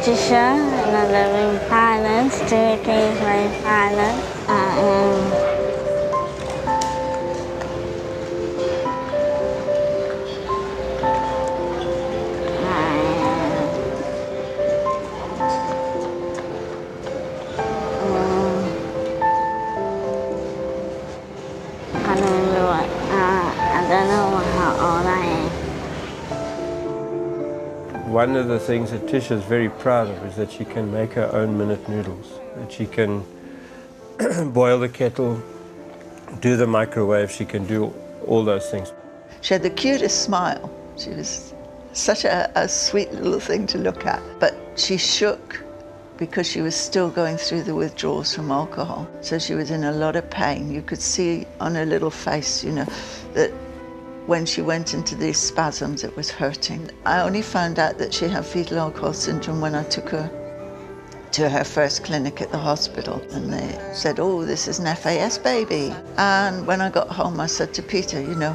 Tisha, and I live in Highlands, territories in Highlands. I don't remember I don't know how old I am. One of the things that Tisha is very proud of is that she can make her own minute noodles. That she can boil the kettle, do the microwave, she can do all those things. She had the cutest smile. She was such a sweet little thing to look at. But she shook because she was still going through the withdrawals from alcohol. So she was in a lot of pain. You could see on her little face, you know, that when she went into these spasms, it was hurting. I only found out that she had fetal alcohol syndrome when I took her to her first clinic at the hospital. And they said, oh, this is an FAS baby. And when I got home, I said to Peter, you know,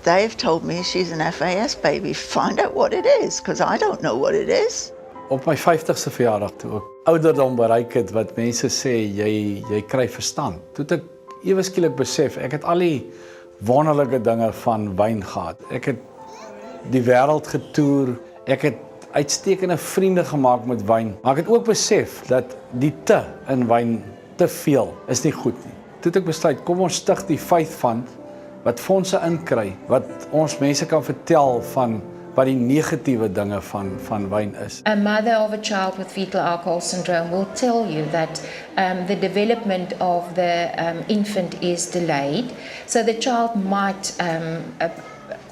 they've told me she's an FAS baby. Find out what it is, because I don't know what it is. Op my 50ste verjaardag toe ek ouderdom bereik het wat mense sê jy kry verstand. Toe het ek ewe skielik besef ek het al die wonderlike dinge van wyn gehad. Ek het die wêreld getoer. Ek het uitstekende vriende gemaak met wyn. Maar ek het ook besef dat die te in wyn te veel is nie goed nie. Toe het ek besluit kom ons stig die Faith Fund wat fondse inkry wat ons mense kan vertel van wat die negatiewe dinge van wyn is. A mother of a child with fetal alcohol syndrome will tell you that the development of the infant is delayed. So the child might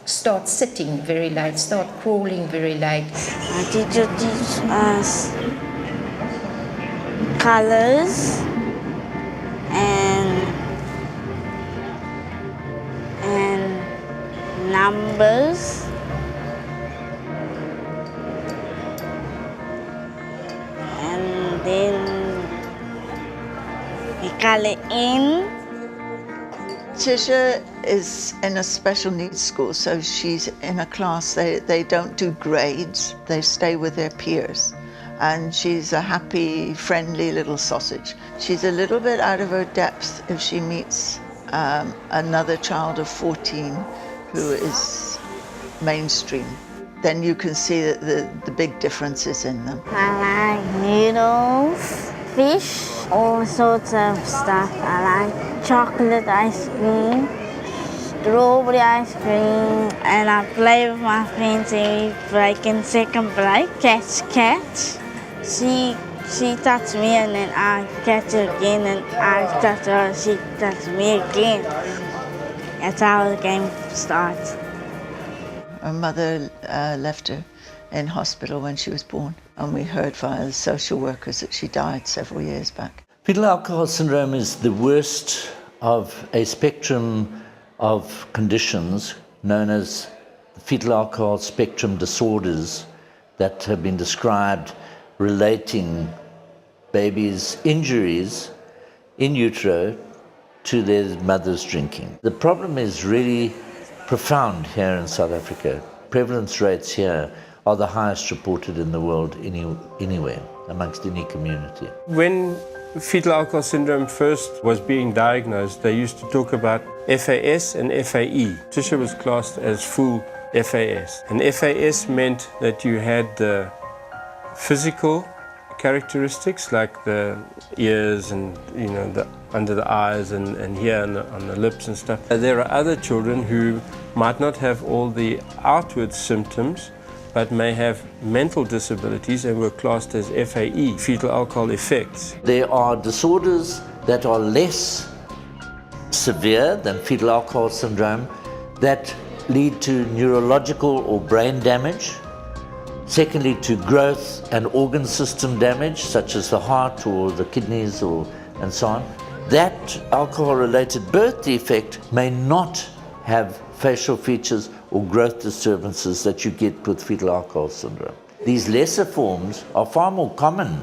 start sitting very late, start crawling very late. My teacher teaches us colors and numbers. And then we color in. Tisha is in a special needs school, so she's in a class, they don't do grades, they stay with their peers. And she's a happy, friendly little sausage. She's a little bit out of her depth if she meets another child of 14 who is mainstream. Then you can see that the big differences in them. I like noodles, fish, all sorts of stuff. I like chocolate ice cream, strawberry ice cream, and I play with my friends every break and second break. Catch. She touched me and then I catch her again and I touch her, she touched me again. That's how the game starts. Her mother left her in hospital when she was born, and we heard via the social workers that she died several years back. Fetal alcohol syndrome is the worst of a spectrum of conditions known as the fetal alcohol spectrum disorders that have been described relating babies' injuries in utero to their mother's drinking. The problem is really profound here in South Africa. Prevalence rates here are the highest reported in the world anywhere, amongst any community. When fetal alcohol syndrome first was being diagnosed, they used to talk about FAS and FAE. Tisha was classed as full FAS. And FAS meant that you had the physical characteristics like the ears and the under the eyes and here on the lips and stuff. There are other children who might not have all the outward symptoms but may have mental disabilities and were classed as FAE, fetal alcohol effects. There are disorders that are less severe than fetal alcohol syndrome that lead to neurological or brain damage. Secondly, to growth and organ system damage, such as the heart or the kidneys and so on. That alcohol-related birth defect may not have facial features or growth disturbances that you get with fetal alcohol syndrome. These lesser forms are far more common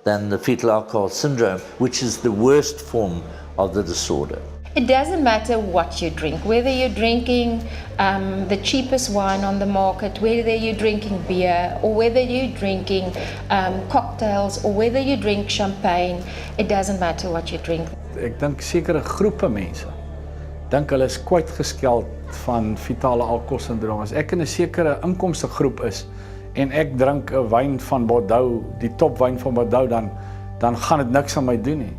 than the fetal alcohol syndrome, which is the worst form of the disorder. It doesn't matter what you drink, whether you're drinking the cheapest wine on the market, whether you're drinking beer, or whether you're drinking cocktails, or whether you drink champagne. It doesn't matter what you drink. Ek dink sekere groepe mense dink hulle is kwytgeskeld van fetale alkoholsindroom. As ek in 'n sekere inkomstegroep is en ek drink 'n wyn van Bordeaux, die topwyn van Bordeaux, dan gaan dit niks aan my doen nie.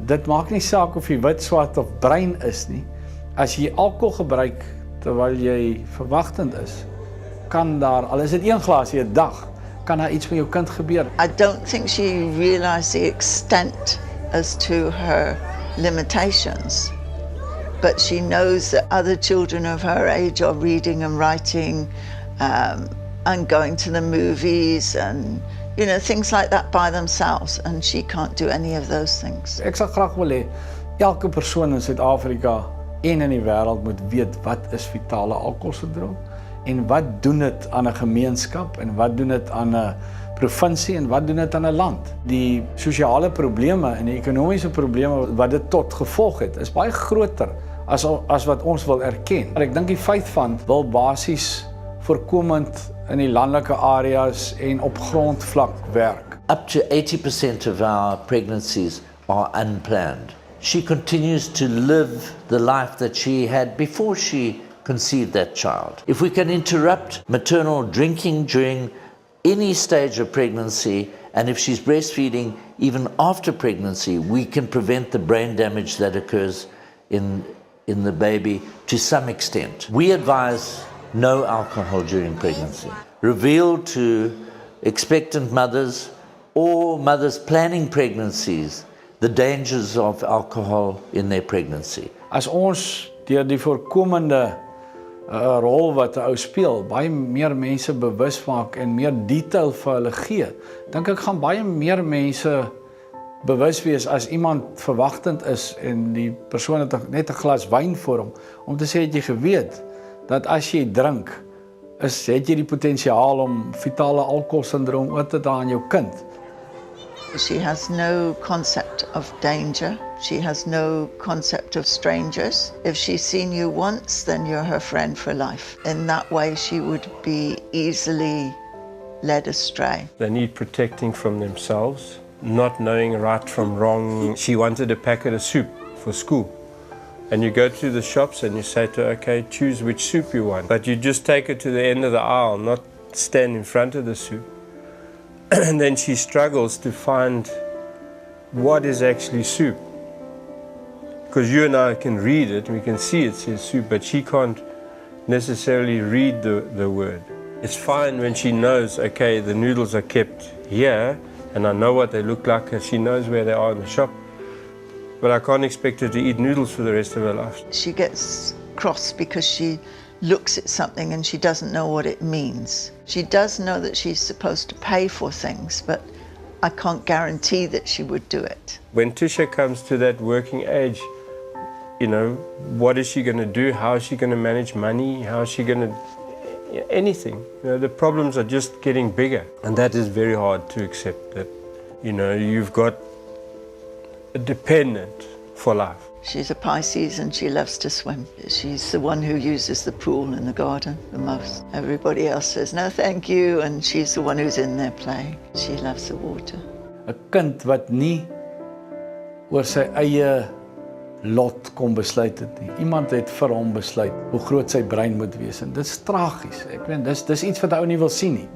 Dit maak nie saak of jy wit, swart of bruin is nie. As jy alkohol gebruik terwyl jy verwagtend is, kan daar, al is dit 1 glasie 'n dag, kan daar iets met jou kind gebeur. I don't think she realised the extent as to her limitations, but she knows that other children of her age are reading and writing and going to the movies and things like that by themselves, and she can't do any of those things. Ek sal graag wil hê elke persoon in Suid-Afrika en in die wêreld moet weet wat is fetale alkoholsindroom en wat doen dit aan 'n gemeenskap en wat doen dit aan 'n provinsie en wat doen dit aan 'n land. Die sosiale probleme en die ekonomiese probleme wat dit tot gevolg het, is baie groter as wat ons wil erken. Maar ek dink die feit van wil basies voorkomend in die landelike areas en op grondvlak werk. Up to 80% of our pregnancies are unplanned. She continues to live the life that she had before she conceived that child. If we can interrupt maternal drinking during any stage of pregnancy, and if she's breastfeeding even after pregnancy, we can prevent the brain damage that occurs in the baby to some extent. We advise no alcohol during pregnancy. Reveal to expectant mothers or mothers planning pregnancies the dangers of alcohol in their pregnancy. As ons deur die voorkomende rol wat 'n ou speel, baie meer mense bewus maak en meer detail vir hulle gee, dink ek gaan baie meer mense bewus wees as iemand verwagtend is en die persoon het net 'n glas wyn voor hom, om te sê het jy geweet dat as jy drink, het jy die potensiaal om fetale alkoholsindroom oor te dra aan jou kind. She has no concept of danger. She has no concept of strangers. If she's seen you once, then you're her friend for life. In that way, she would be easily led astray. They need protecting from themselves, not knowing right from wrong. She wanted a packet of soup for school. And you go to the shops and you say to her, okay, choose which soup you want. But you just take her to the end of the aisle, not stand in front of the soup. And then she struggles to find what is actually soup. Because you and I can read it, we can see it says soup, but she can't necessarily read the word. It's fine when she knows, okay, the noodles are kept here, and I know what they look like, and she knows where they are in the shop. But I can't expect her to eat noodles for the rest of her life. She gets cross because she looks at something and she doesn't know what it means. She does know that she's supposed to pay for things, but I can't guarantee that she would do it. When Tisha comes to that working age, what is she going to do? How is she going to manage money? How is she going to... anything. The problems are just getting bigger. And that is very hard to accept, that, you've got a dependent for life. She's a Pisces and she loves to swim. She's the one who uses the pool in the garden the most. Everybody else says, no thank you, and she's the one who's in there playing. She loves the water. 'n kind wat nie oor sy eie lot kon besluit het nie. Iemand het vir hom besluit hoe groot sy brein moet wees, en dit is tragies. Ek weet, dis iets wat ou nie wil sien nie.